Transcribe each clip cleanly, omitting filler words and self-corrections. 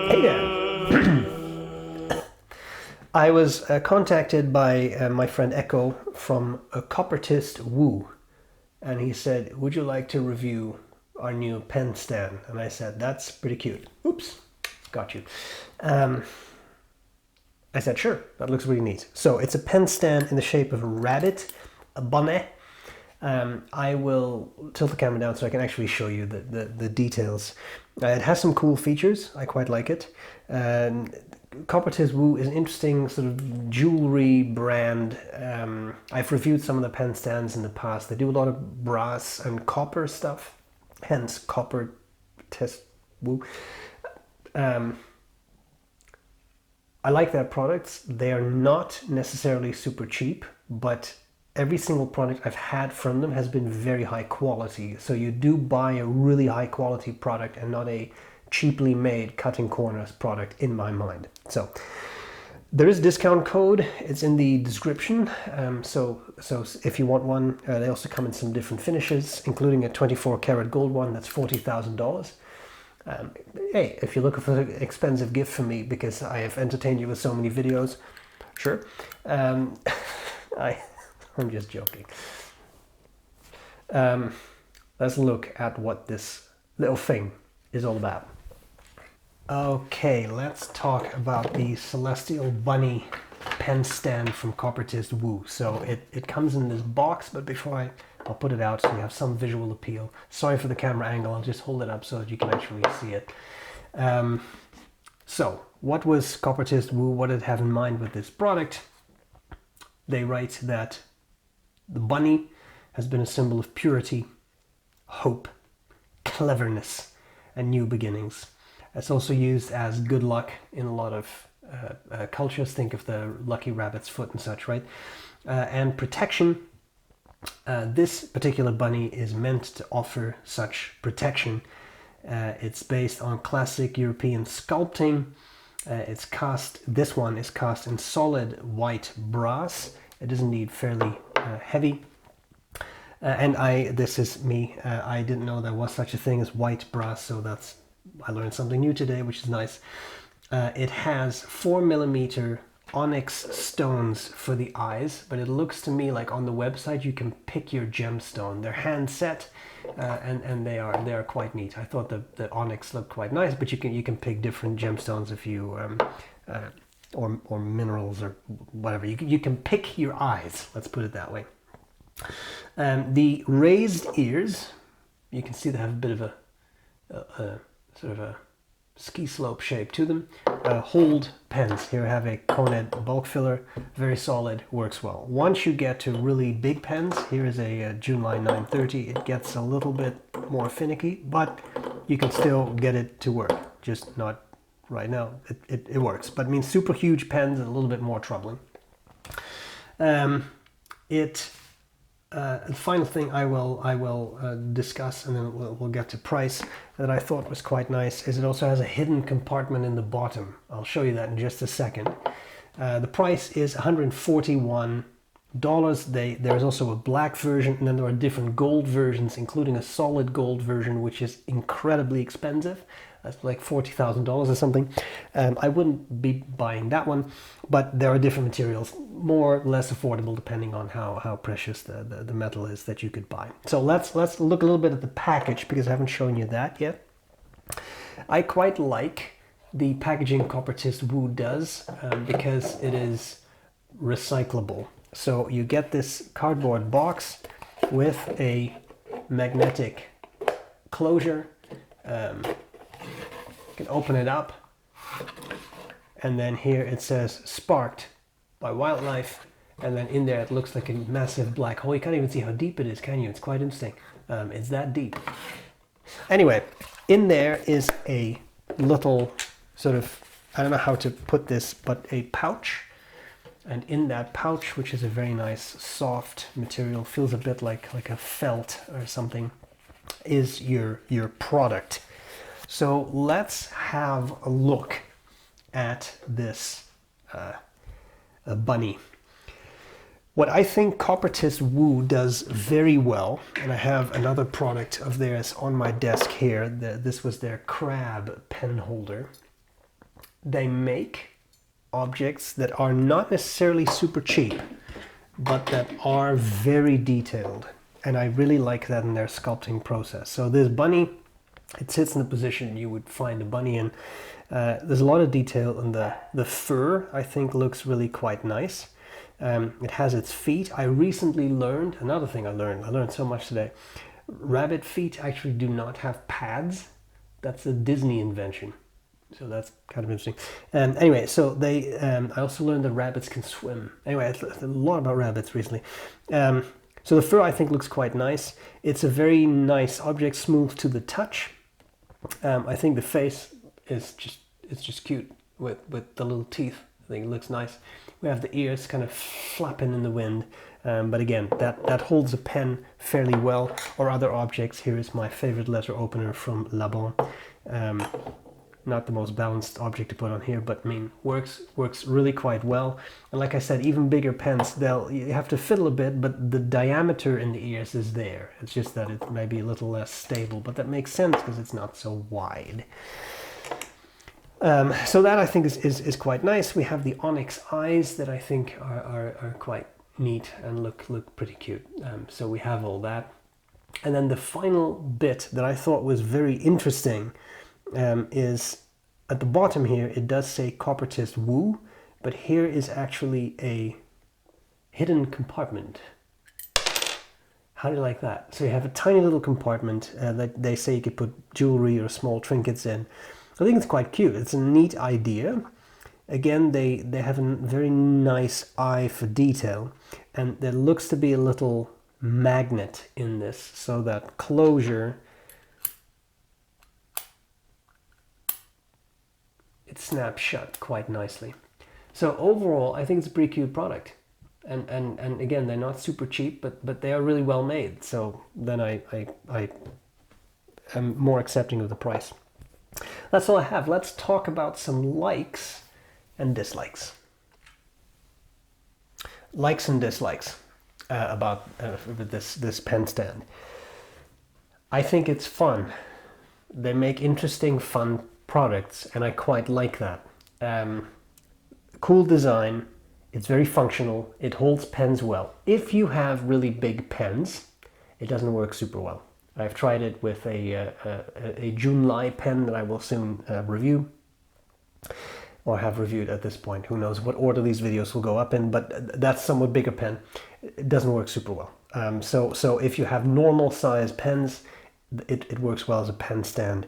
Hey there. I was contacted by my friend Echo from Coppertist.Wu, and he said, would you like to review our new pen stand? And I said, that's pretty cute. Oops, got you. I said, sure, that looks really neat. So it's a pen stand in the shape of a rabbit, a bonnet. I will tilt the camera down so I can actually show you the details. It has some cool features. I quite like it. Coppertist.Wu is an interesting sort of jewelry brand. I've reviewed some of the pen stands in the past. They do a lot of brass and copper stuff, hence Coppertist.Wu. I like their products. They are not necessarily super cheap, but every single product I've had from them has been very high quality. So you do buy a really high quality product and not a cheaply made cutting corners product in my mind. So there is a discount code. It's in the description. So if you want one, they also come in some different finishes, including a 24 karat gold one that's $40,000. Hey, if you're looking for an expensive gift for me because I have entertained you with so many videos, sure. I'm just joking. Let's look at what this little thing is all about. Okay, let's talk about the Celestial Bunny pen stand from Coppertist.Wu. So it comes in this box, but before I'll put it out so we have some visual appeal. Sorry for the camera angle, I'll just hold it up so that you can actually see it. So what was Coppertist.Wu, what did it have in mind with this product? They write that the bunny has been a symbol of purity, hope, cleverness, and new beginnings. It's also used as good luck in a lot of cultures. Think of the lucky rabbit's foot and such, right? And protection. This particular bunny is meant to offer such protection. It's based on classic European sculpting. This one is cast in solid white brass. It is indeed fairly heavy. This is me. I didn't know there was such a thing as white brass, so I learned something new today, which is nice. It has 4mm onyx stones for the eyes, but it looks to me like on the website you can pick your gemstone. They're hand set, and they are quite neat. I thought the onyx looked quite nice, but you can pick different gemstones if you or minerals or whatever. You can pick your eyes. Let's put it that way. The raised ears, you can see they have a bit of a sort of a ski slope shape to them. Hold pens. Here I have a Coned bulk filler, very solid, works well. Once you get to really big pens, here is a June Line 930. It gets a little bit more finicky, but you can still get it to work. Just not right now. It works, but I mean super huge pens are a little bit more troubling. The final thing I will discuss, and then we'll get to price, that I thought was quite nice is it also has a hidden compartment in the bottom. I'll show you that in just a second. The price is $141. There is also a black version, and then there are different gold versions, including a solid gold version, which is incredibly expensive. That's like $40,000 or something. I wouldn't be buying that one, but there are different materials, more or less affordable depending on how precious the metal is that you could buy. So let's look a little bit at the package, because I haven't shown you that yet. I quite like the packaging Coppertist.Wu does because it is recyclable. So you get this cardboard box with a magnetic closure. You can open it up, and then here it says sparked by wildlife, and then in there it looks like a massive black hole. You can't even see how deep it is, can you? It's quite interesting. It's that deep. Anyway, in there is a little sort of, I don't know how to put this, but a pouch. And in that pouch, which is a very nice soft material, feels a bit like a felt or something, is your product. So let's have a look at this bunny. What I think Coppertist.Wu does very well, and I have another product of theirs on my desk here. This was their crab pen holder. they make objects that are not necessarily super cheap, but that are very detailed. And I really like that in their sculpting process. So this bunny, it sits in the position you would find a bunny in. There's a lot of detail in the fur. I think looks really quite nice. It has its feet. I recently learned, another thing I learned so much today. Rabbit feet actually do not have pads. That's a Disney invention. So that's kind of interesting. Anyway, so they, I also learned that rabbits can swim. Anyway, I learned a lot about rabbits recently. So the fur I think looks quite nice. It's a very nice object, smooth to the touch. I think the face is just cute with the little teeth. I think it looks nice. We have the ears kind of flapping in the wind. But again, that holds a pen fairly well, or other objects. Here is my favorite letter opener from La Bon. Not the most balanced object to put on here, but I mean, works really quite well. And like I said, even bigger pens, you have to fiddle a bit, but the diameter in the ears is there. It's just that it may be a little less stable, but that makes sense because it's not so wide. So that I think is quite nice. We have the onyx eyes that I think are quite neat and look pretty cute. So we have all that. And then the final bit that I thought was very interesting is at the bottom here. It does say Coppertist.Wu, but here is actually a hidden compartment. How do you like that? So you have a tiny little compartment that they say you could put jewelry or small trinkets in. I think it's quite cute. It's a neat idea. Again, they have a very nice eye for detail, and there looks to be a little magnet in this, so that closure, it snaps shut quite nicely. So overall, I think it's a pretty cute product. And again, they're not super cheap, but they are really well made. So then I am more accepting of the price. That's all I have. Let's talk about some likes and dislikes. Likes and dislikes about this pen stand. I think it's fun. They make interesting, fun products, and I quite like that. Cool design. It's very functional. It holds pens well. If you have really big pens, it doesn't work super well. I've tried it with a Junlai pen that I will soon review, or have reviewed at this point. Who knows what order these videos will go up in, but that's somewhat bigger pen. It doesn't work super well. So if you have normal size pens, it works well as a pen stand.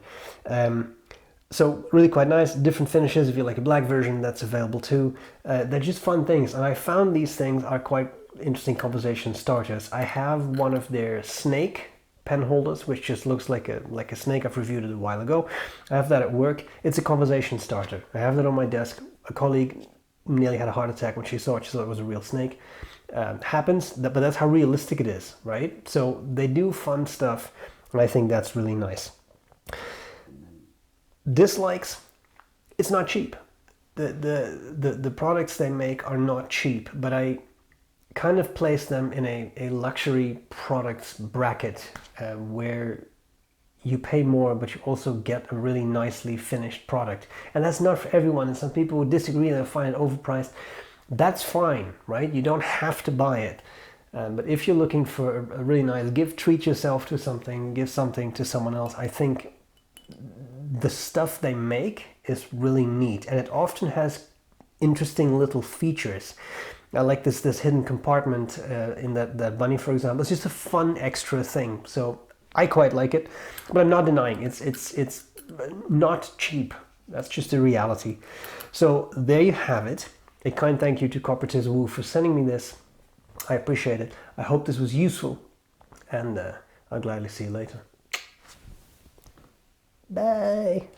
So really quite nice, different finishes. If you like a black version, that's available too. They're just fun things, and I found these things are quite interesting conversation starters. I have one of their snake pen holders, which just looks like a snake. I've reviewed it a while ago. I have that at work. It's a conversation starter. I have that on my desk. A colleague nearly had a heart attack when she saw it. She thought it was a real snake. Happens, but that's how realistic it is, right? So they do fun stuff, and I think that's really nice. Dislikes, it's not cheap. The products they make are not cheap, but I kind of place them in a luxury products bracket where you pay more, but you also get a really nicely finished product. And that's not for everyone, and some people would disagree and find it overpriced. That's fine, right? You don't have to buy it. But if you're looking for a really nice gift, treat yourself to something, give something to someone else. I think the stuff they make is really neat, and it often has interesting little features. I like this hidden compartment in that bunny, for example. It's just a fun extra thing. So I quite like it, but I'm not denying it's not cheap. That's just a reality. So there you have it. A kind thank you to Coppertist.Wu for sending me this. I appreciate it. I hope this was useful, and I'll gladly see you later. Bye.